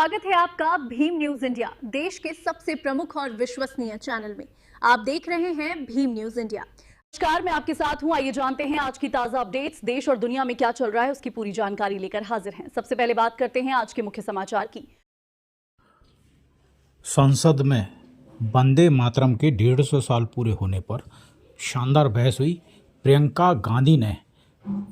स्वागत है आपका भीम न्यूज इंडिया, देश के सबसे प्रमुख और विश्वसनीय चैनल में। आप देख रहे हैं भीम न्यूज इंडिया। नमस्कार, मैं आपके साथ हूं। आइए जानते हैं आज की ताजा अपडेट्स। देश और दुनिया में क्या चल रहा है उसकी पूरी जानकारी लेकर हाजिर हैं। सबसे पहले बात करते हैं आज के मुख्य समाचार की। संसद में वंदे मातरम के 150 साल पूरे होने पर शानदार बहस हुई। प्रियंका गांधी ने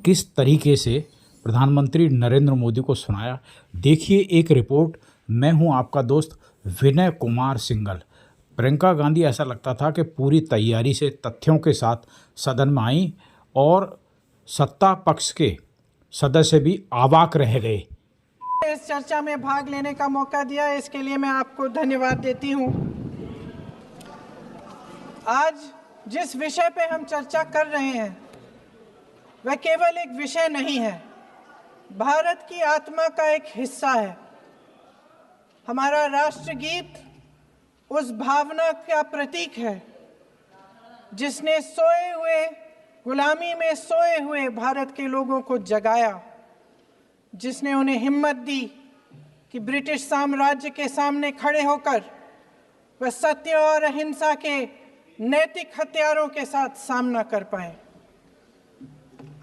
किस तरीके से प्रधानमंत्री नरेंद्र मोदी को सुनाया, देखिए एक रिपोर्ट। मैं हूं आपका दोस्त विनय कुमार सिंघल। प्रियंका गांधी ऐसा लगता था कि पूरी तैयारी से तथ्यों के साथ सदन में आई और सत्ता पक्ष के सदस्य भी अवाक रह गए। इस चर्चा में भाग लेने का मौका दिया, इसके लिए मैं आपको धन्यवाद देती हूं। आज जिस विषय पे हम चर्चा कर रहे हैं वह केवल एक विषय नहीं है, भारत की आत्मा का एक हिस्सा है। हमारा राष्ट्रगीत उस भावना का प्रतीक है जिसने सोए हुए, गुलामी में सोए हुए भारत के लोगों को जगाया, जिसने उन्हें हिम्मत दी कि ब्रिटिश साम्राज्य के सामने खड़े होकर वह सत्य और अहिंसा के नैतिक हथियारों के साथ सामना कर पाए।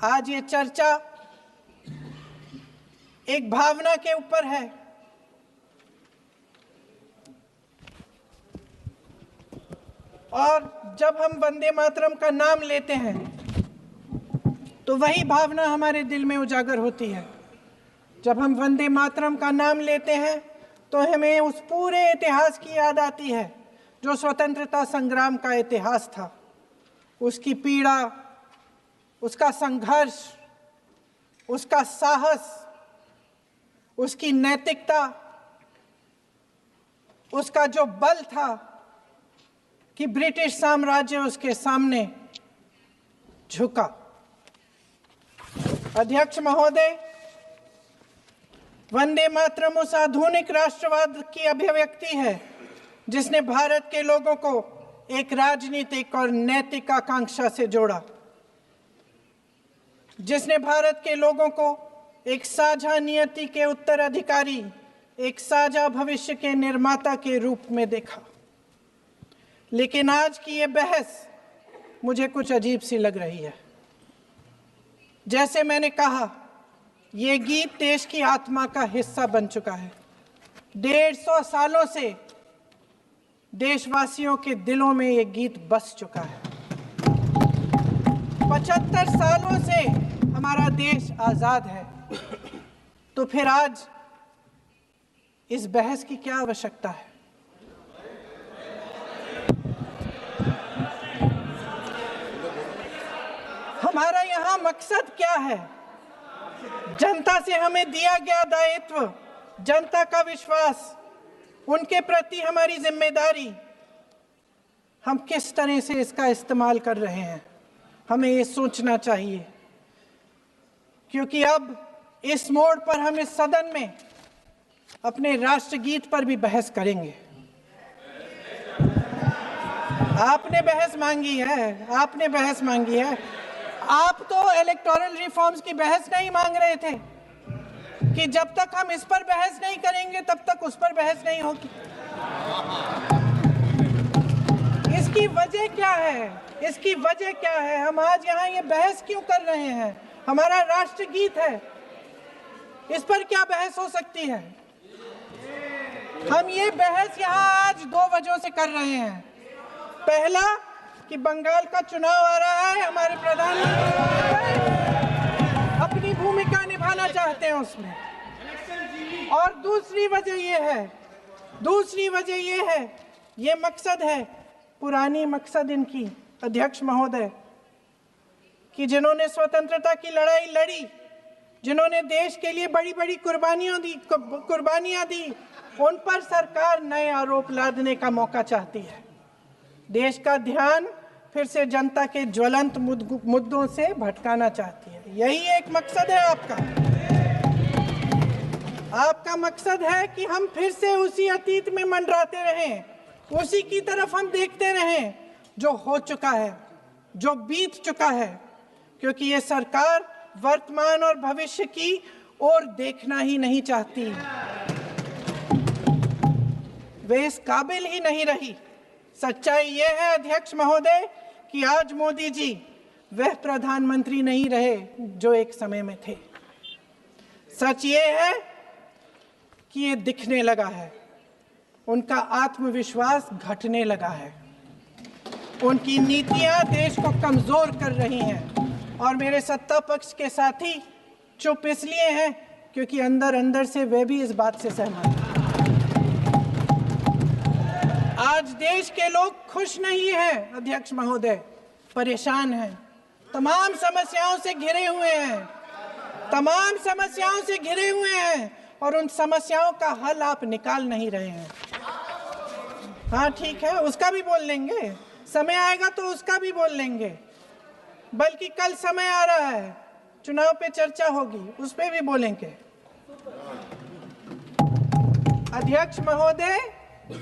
आज ये चर्चा एक भावना के ऊपर है। और जब हम वंदे मातरम का नाम लेते हैं तो वही भावना हमारे दिल में उजागर होती है। जब हम वंदे मातरम का नाम लेते हैं तो हमें उस पूरे इतिहास की याद आती है जो स्वतंत्रता संग्राम का इतिहास था, उसकी पीड़ा, उसका संघर्ष, उसका साहस, उसकी नैतिकता, उसका जो बल था कि ब्रिटिश साम्राज्य उसके सामने झुका। अध्यक्ष महोदय, वंदे मातरम उस आधुनिक राष्ट्रवाद की अभिव्यक्ति है जिसने भारत के लोगों को एक राजनीतिक और नैतिक आकांक्षा से जोड़ा, जिसने भारत के लोगों को एक साझा नियति के उत्तराधिकारी, एक साझा भविष्य के निर्माता के रूप में देखा। लेकिन आज की ये बहस मुझे कुछ अजीब सी लग रही है। जैसे मैंने कहा, ये गीत देश की आत्मा का हिस्सा बन चुका है। 150 सालों से देशवासियों के दिलों में ये गीत बस चुका है। 75 सालों से हमारा देश आजाद है, तो फिर आज इस बहस की क्या आवश्यकता है? हमारा यहाँ मकसद क्या है? जनता से हमें दिया गया दायित्व, जनता का विश्वास, उनके प्रति हमारी जिम्मेदारी, हम किस तरह से इसका इस्तेमाल कर रहे हैं, हमें ये सोचना चाहिए। क्योंकि अब इस मोड़ पर हम इस सदन में अपने राष्ट्रगीत पर भी बहस करेंगे। आपने बहस मांगी है, आपने बहस मांगी है। आप तो इलेक्टोरल रिफॉर्म्स की बहस नहीं मांग रहे थे कि जब तक हम इस पर बहस नहीं करेंगे तब तक उस पर बहस नहीं होगी। इसकी वजह क्या है? इसकी वजह क्या है? हम आज यहाँ ये बहस क्यों कर रहे हैं? हमारा राष्ट्रगीत है, इस पर क्या बहस हो सकती है? हम ये बहस यहाँ आज 2 वजहों से कर रहे हैं। पहला कि बंगाल का चुनाव आ रहा है, हमारे प्रधानमंत्री अपनी भूमिका निभाना चाहते हैं उसमें। और दूसरी वजह ये है, ये मकसद है, पुरानी मकसद इनकी, अध्यक्ष महोदय, कि जिन्होंने स्वतंत्रता की लड़ाई लड़ी, जिन्होंने देश के लिए बड़ी बड़ी कुर्बानियां दी, उन पर सरकार नए आरोप लादने का मौका चाहती है। देश का ध्यान फिर से जनता के ज्वलंत मुद्दों से भटकाना चाहती है। यही एक मकसद है आपका। आपका मकसद है कि हम फिर से उसी अतीत में मंडराते रहें, उसी की तरफ हम देखते रहें जो हो चुका है, जो बीत चुका है, क्योंकि ये सरकार वर्तमान और भविष्य की ओर देखना ही नहीं चाहती। वे इस काबिल ही नहीं रही। सच्चाई ये है अध्यक्ष महोदय कि आज मोदी जी वह प्रधानमंत्री नहीं रहे जो एक समय में थे। सच ये है कि ये दिखने लगा है, उनका आत्मविश्वास घटने लगा है, उनकी नीतियां देश को कमजोर कर रही हैं और मेरे सत्ता पक्ष के साथी चुप इसलिए हैं क्योंकि अंदर अंदर से वे भी इस बात से सहमत हैं। आज देश के लोग खुश नहीं हैं अध्यक्ष महोदय, परेशान हैं, तमाम समस्याओं से घिरे हुए हैं, तमाम समस्याओं से घिरे हुए हैं और उन समस्याओं का हल आप निकाल नहीं रहे हैं। हाँ ठीक है, उसका भी बोल लेंगे, समय आएगा तो उसका भी बोल लेंगे, बल्कि कल समय आ रहा है, चुनाव पे चर्चा होगी, उस पे भी बोलेंगे। अध्यक्ष महोदय,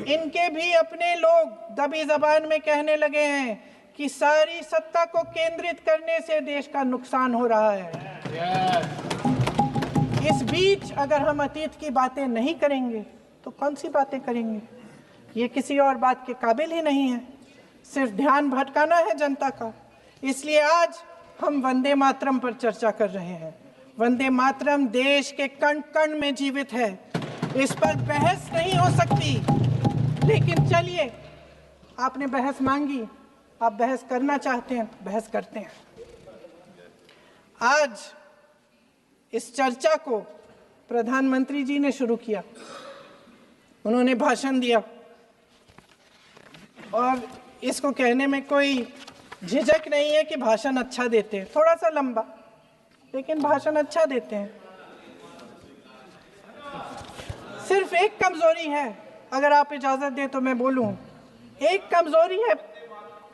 इनके भी अपने लोग दबी जबान में कहने लगे हैं कि सारी सत्ता को केंद्रित करने से देश का नुकसान हो रहा है। इस बीच अगर हम अतीत की बातें नहीं करेंगे तो कौन सी बातें करेंगे? ये किसी और बात के काबिल ही नहीं है, सिर्फ ध्यान भटकाना है जनता का। इसलिए आज हम वंदे मातरम पर चर्चा कर रहे हैं। वंदे मातरम देश के कण कण में जीवित है, इस पर बहस नहीं हो सकती। लेकिन चलिए, आपने बहस मांगी, आप बहस करना चाहते हैं, बहस करते हैं। आज इस चर्चा को प्रधानमंत्री जी ने शुरू किया, उन्होंने भाषण दिया और इसको कहने में कोई झिझक नहीं है कि भाषण अच्छा देते हैं, थोड़ा सा लंबा, लेकिन भाषण अच्छा देते हैं। सिर्फ एक कमजोरी है, अगर आप इजाजत दें तो मैं बोलूं, एक कमजोरी है।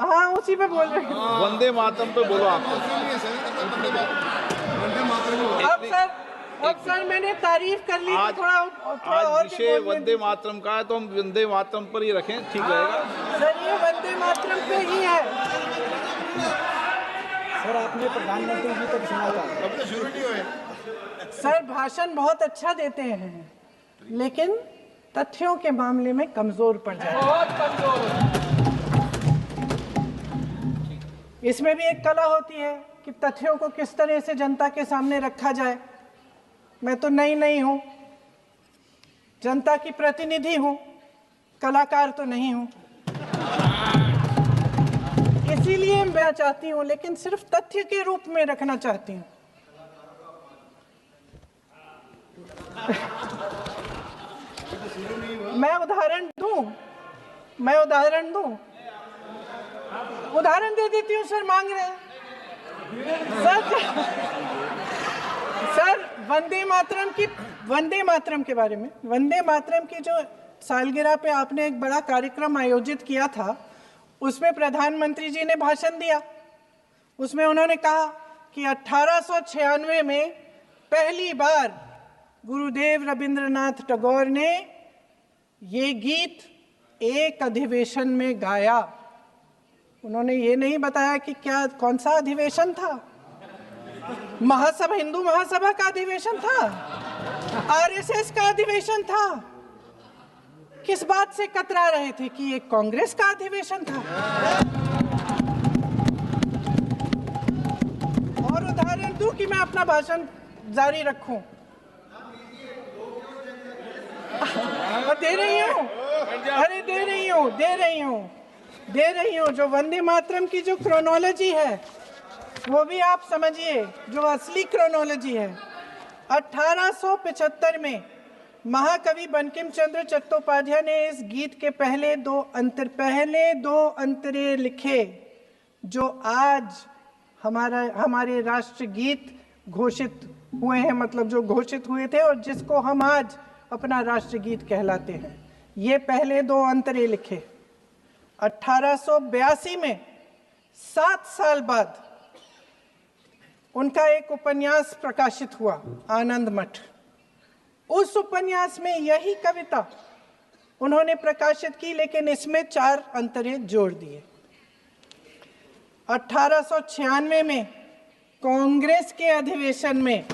हाँ, उसी पे बोल रहे हैं, वंदे मातरम पे बोलो आप। अब सर मैंने तारीफ कर ली, थोड़ा और विषय वंदे मातरम का है तो हम वंदे मातरम पर ही रखें, ठीक रहेगा। सर ये वंदे मातरम पे ही है। सर आपने प्रधानमंत्री जी तक सुना था, अब तो शुरू नहीं हुए। सर भाषण बहुत अच्छा देते हैं, लेकिन तथ्यों के मामले में कमजोर पड़ जाते हैं, बहुत कमजोर। इसमें भी एक कला होती है कि तथ्यों को किस तरह से जनता के सामने रखा जाए। मैं तो नहीं हूं, जनता की प्रतिनिधि हूं, कलाकार तो नहीं हूं। इसीलिए मैं चाहती हूं, लेकिन सिर्फ तथ्य के रूप में रखना चाहती हूं। मैं उदाहरण दे देती हूँ। सर मांग रहे हैं सर वंदे मातरम के बारे में, वंदे मातरम की जो सालगिरह पे आपने एक बड़ा कार्यक्रम आयोजित किया था, उसमें प्रधानमंत्री जी ने भाषण दिया। उसमें उन्होंने कहा कि 1896 में पहली बार गुरुदेव रविंद्रनाथ टैगोर ने ये गीत एक अधिवेशन में गाया। उन्होंने ये नहीं बताया कि कौन सा अधिवेशन था, महासभा, हिंदू महासभा का अधिवेशन था, आरएसएस का अधिवेशन था, किस बात से कतरा रहे थे कि ये कांग्रेस का अधिवेशन था। और उदाहरण दूं कि मैं अपना भाषण जारी रखूं, दे रही हूं। जो वंदे मातरम की जो क्रोनोलॉजी है वो भी आप समझिए, जो असली क्रोनोलॉजी है। 1875 में महाकवि बंकिम चंद्र चट्टोपाध्याय ने इस गीत के पहले दो अंतरे लिखे, जो आज हमारे राष्ट्रगीत घोषित हुए हैं, मतलब जो घोषित हुए थे और जिसको हम आज अपना राष्ट्रगीत कहलाते हैं। ये पहले दो अंतरे लिखे। 1882 में 7 साल बाद उनका एक उपन्यास प्रकाशित हुआ, आनंद मठ। उस उपन्यास में यही कविता उन्होंने प्रकाशित की, लेकिन इसमें 4 अंतरे जोड़ दिए। 1896 में कांग्रेस के अधिवेशन में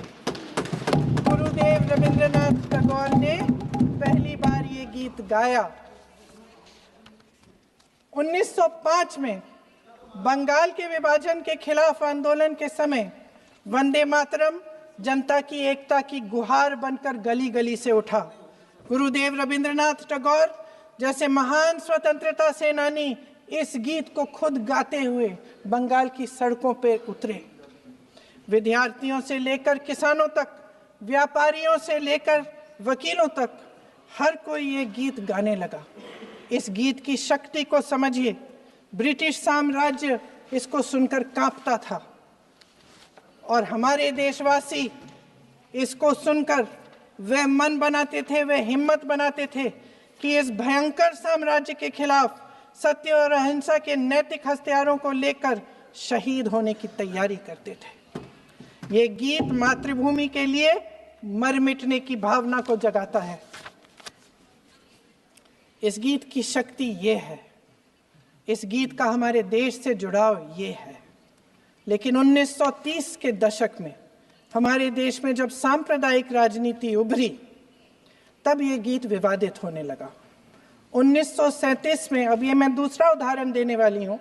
गुरुदेव रविंद्रनाथ टैगोर ने पहली बार ये गीत गाया 1905 में बंगाल के विभाजन के खिलाफ आंदोलन के समय वंदे मातरम जनता की एकता की गुहार बनकर गली गली से उठा। गुरुदेव रविंद्रनाथ टैगोर जैसे महान स्वतंत्रता सेनानी इस गीत को खुद गाते हुए बंगाल की सड़कों पर उतरे। विद्यार्थियों से लेकर किसानों तक, व्यापारियों से लेकर वकीलों तक हर कोई ये गीत गाने लगा। इस गीत की शक्ति को समझिए। ब्रिटिश साम्राज्य इसको सुनकर कांपता था और हमारे देशवासी इसको सुनकर वह मन बनाते थे, वह हिम्मत बनाते थे कि इस भयंकर साम्राज्य के खिलाफ सत्य और अहिंसा के नैतिक हथियारों को लेकर शहीद होने की तैयारी करते थे। ये गीत मातृभूमि के लिए मर मिटने की भावना को जगाता है। इस गीत की शक्ति ये है, इस गीत का हमारे देश से जुड़ाव ये है। लेकिन 1930 के दशक में हमारे देश में जब सांप्रदायिक राजनीति उभरी, तब ये गीत विवादित होने लगा। 1937 में, अब ये मैं दूसरा उदाहरण देने वाली हूँ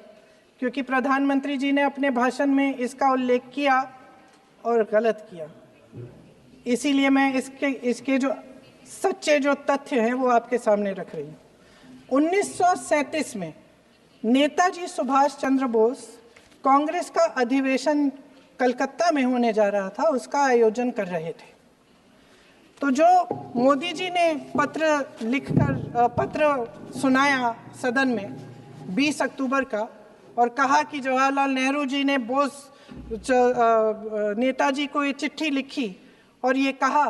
क्योंकि प्रधानमंत्री जी ने अपने भाषण में इसका उल्लेख किया और गलत किया, इसीलिए मैं इसके जो सच्चे जो तथ्य हैं वो आपके सामने रख रही हूँ। 1937 में नेताजी सुभाष चंद्र बोस कांग्रेस का अधिवेशन कलकत्ता में होने जा रहा था, उसका आयोजन कर रहे थे। तो जो मोदी जी ने पत्र सुनाया सदन में 20 अक्टूबर का और कहा कि जवाहरलाल नेहरू जी ने नेताजी को ये चिट्ठी लिखी और ये कहा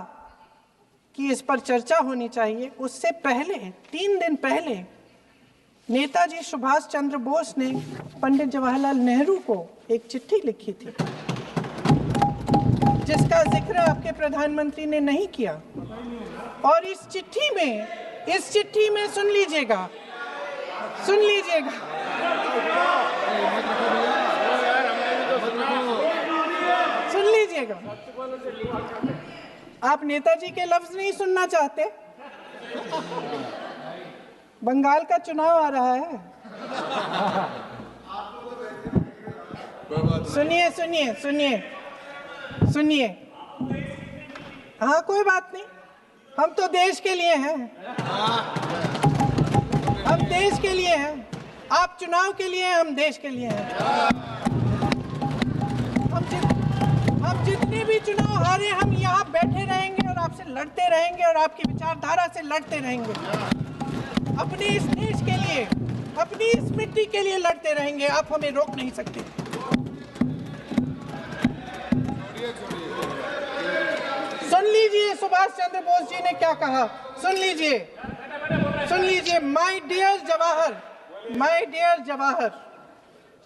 कि इस पर चर्चा होनी चाहिए, उससे पहले 3 दिन पहले नेताजी सुभाष चंद्र बोस ने पंडित जवाहरलाल नेहरू को एक चिट्ठी लिखी थी जिसका जिक्र आपके प्रधानमंत्री ने नहीं किया। और इस चिट्ठी में सुन लीजिएगा, आप नेताजी के लफ्ज नहीं सुनना चाहते? बंगाल का चुनाव आ रहा है। सुनिए। हाँ, कोई बात नहीं, हम तो देश के लिए हैं, हम देश के लिए हैं। आप चुनाव के लिए हैं, हम देश के लिए हैं। हम जितने भी चुनाव हारे, हम यहाँ बैठे रहेंगे और आपसे लड़ते रहेंगे और आपकी विचारधारा से लड़ते रहेंगे। अपने इस देश के लिए, अपनी इस मिट्टी के लिए लड़ते रहेंगे। आप हमें रोक नहीं सकते। सुन लीजिए सुभाष चंद्र बोस जी ने क्या कहा, सुन लीजिए। My dear Jawahar,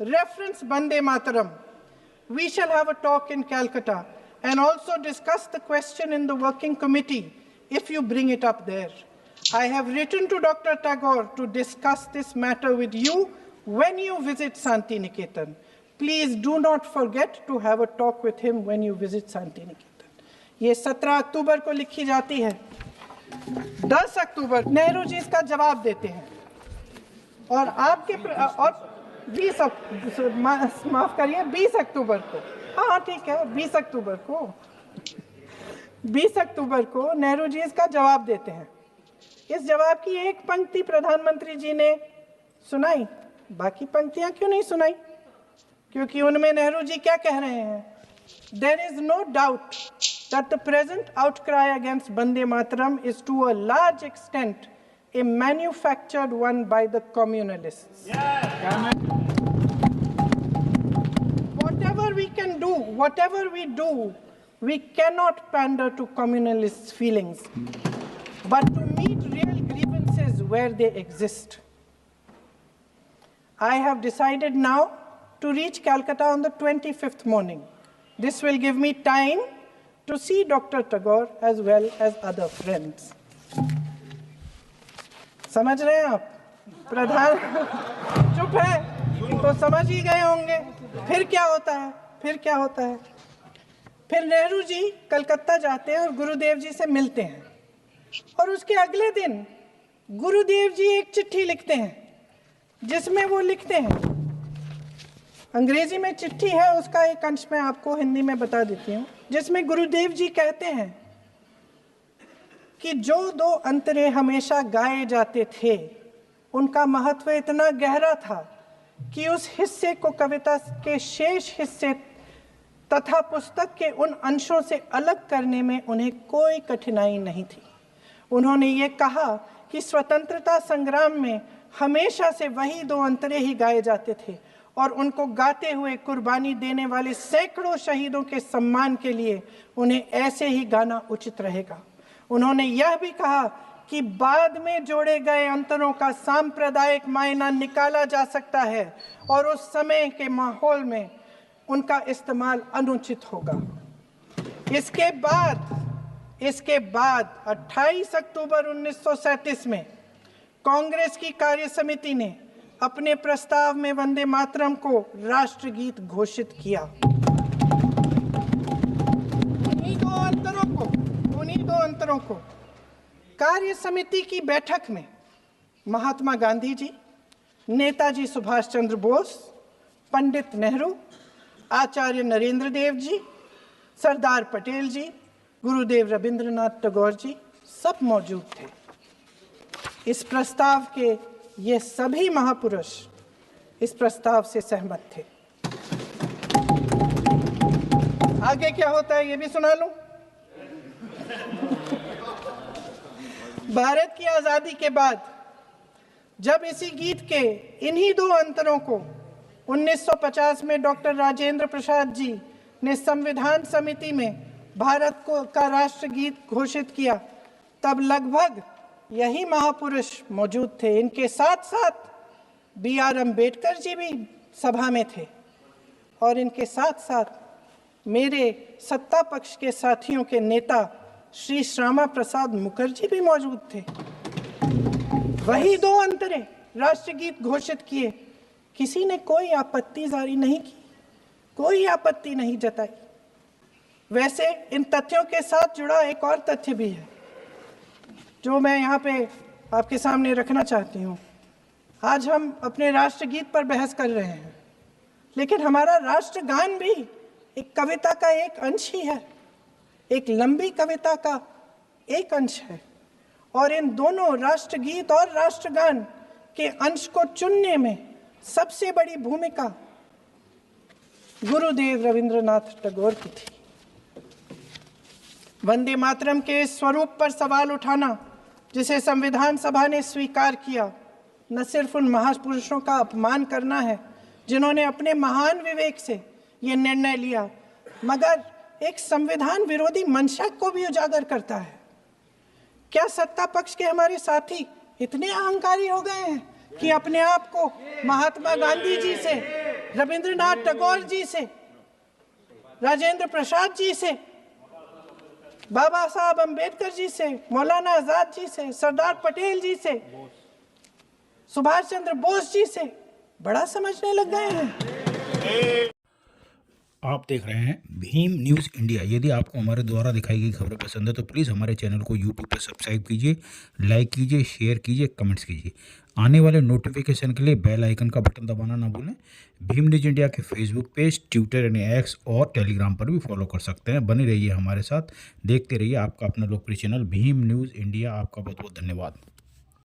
reference Vande Mataram. We shall have a talk in Calcutta and also discuss the question in the working committee if you bring it up there. I have written to Dr. Tagore to discuss this matter with you when you visit Santi Niketan. Please do not forget to have a talk with him when you visit Santi Niketan. ये 17 अक्टूबर को लिखी जाती है। 10 अक्टूबर नेहरू जी इसका जवाब देते हैं और आपके और 20 अक्टूबर को, हाँ ठीक है, 20 अक्टूबर को नेहरू जी इसका जवाब देते हैं। इस जवाब की एक पंक्ति प्रधानमंत्री जी ने सुनाई, बाकी पंक्तियां क्यों नहीं सुनाई? क्योंकि उनमें नेहरू जी क्या कह रहे हैं? There is no doubt that the present outcry against Vande Mataram is to a large extent a manufactured one by the communalists. Whatever we do, we cannot pander to communalists' feelings, but to meet real grievances where they exist. I have decided now to reach Calcutta on the 25th morning. This will give me time to see Dr. Tagore as well as other friends. समझ रहे हैं आप? प्रधान चुप है तो समझ ही गए होंगे। फिर क्या होता है? फिर नेहरू जी कलकत्ता जाते हैं और गुरुदेव जी से मिलते हैं और उसके अगले दिन गुरुदेव जी एक चिट्ठी लिखते हैं जिसमें वो लिखते हैं, अंग्रेजी में चिट्ठी है, उसका एक अंश मैं आपको हिंदी में बता देती हूँ, जिसमें गुरुदेव जी कहते हैं कि जो दो अंतरे हमेशा गाए जाते थे उनका महत्व इतना गहरा था कि उस हिस्से को कविता के शेष हिस्से तथा पुस्तक के उन अंशों से अलग करने में उन्हें कोई कठिनाई नहीं थी। उन्होंने ये कहा कि स्वतंत्रता संग्राम में हमेशा से वही दो अंतरे ही गाए जाते थे और उनको गाते हुए कुर्बानी देने वाले सैकड़ों शहीदों के सम्मान के लिए उन्हें ऐसे ही गाना उचित रहेगा। उन्होंने यह भी कहा कि बाद में जोड़े गए अंतरों का सांप्रदायिक मायना निकाला जा सकता है और उस समय के माहौल में उनका इस्तेमाल अनुचित होगा। इसके बाद 28 अक्टूबर 1937 में कांग्रेस की कार्य समिति ने अपने प्रस्ताव में वंदे मातरम को राष्ट्रगीत घोषित किया। उन्हीं दो अंतरों को कार्य समिति की बैठक में महात्मा गांधी जी, नेताजी सुभाष चंद्र बोस, पंडित नेहरू, आचार्य नरेंद्र देव जी, सरदार पटेल जी, गुरुदेव रविंद्रनाथ टैगोर जी सब मौजूद थे। इस प्रस्ताव के ये सभी महापुरुष इस प्रस्ताव से सहमत थे। आगे क्या होता है ये भी सुना लूं। भारत की आजादी के बाद जब इसी गीत के इन्हीं दो अंतरों को 1950 में डॉक्टर राजेंद्र प्रसाद जी ने संविधान समिति में भारत का राष्ट्रगीत घोषित किया, तब लगभग यही महापुरुष मौजूद थे। इनके साथ साथ BR अम्बेडकर जी भी सभा में थे और इनके साथ साथ मेरे सत्ता पक्ष के साथियों के नेता श्री श्यामा प्रसाद मुखर्जी भी मौजूद थे। वही दो अंतरे राष्ट्रगीत घोषित किए, किसी ने कोई आपत्ति जारी नहीं की, कोई आपत्ति नहीं जताई। वैसे इन तथ्यों के साथ जुड़ा एक और तथ्य भी है जो मैं यहाँ पे आपके सामने रखना चाहती हूँ। आज हम अपने राष्ट्रगीत पर बहस कर रहे हैं, लेकिन हमारा राष्ट्रगान भी एक कविता का एक अंश ही है, एक लंबी कविता का एक अंश है। और इन दोनों राष्ट्रगीत और राष्ट्रगान के अंश को चुनने में सबसे बड़ी भूमिका गुरुदेव रविंद्रनाथ टैगोर की थी। वंदे मातरम के स्वरूप पर सवाल उठाना, जिसे संविधान सभा ने स्वीकार किया, न सिर्फ उन महापुरुषों का अपमान करना है जिन्होंने अपने महान विवेक से ये निर्णय लिया, मगर एक संविधान विरोधी मंशा को भी उजागर करता है। क्या सत्ता पक्ष के हमारे साथी इतने अहंकारी हो गए हैं कि अपने आप को महात्मा गांधी जी से, रविंद्रनाथ टैगोर जी से, राजेंद्र प्रसाद जी से, बाबा साहब अम्बेडकर जी से, मौलाना आजाद जी से, सरदार पटेल जी से, सुभाष चंद्र बोस जी से बड़ा समझने लग गए हैं? आप देख रहे हैं भीम न्यूज़ इंडिया। यदि आपको हमारे द्वारा दिखाई गई खबरें पसंद है तो प्लीज़ हमारे चैनल को यूट्यूब पर सब्सक्राइब कीजिए, लाइक कीजिए, शेयर कीजिए, कमेंट्स कीजिए। आने वाले नोटिफिकेशन के लिए बेल आइकन का बटन दबाना ना भूलें। भीम न्यूज़ इंडिया के फेसबुक पेज, ट्विटर यानी एक्स और टेलीग्राम पर भी फॉलो कर सकते हैं। बने रहिए हमारे साथ, देखते रहिए आपका अपना लोकप्रिय चैनल भीम न्यूज़ इंडिया। आपका बहुत बहुत धन्यवाद।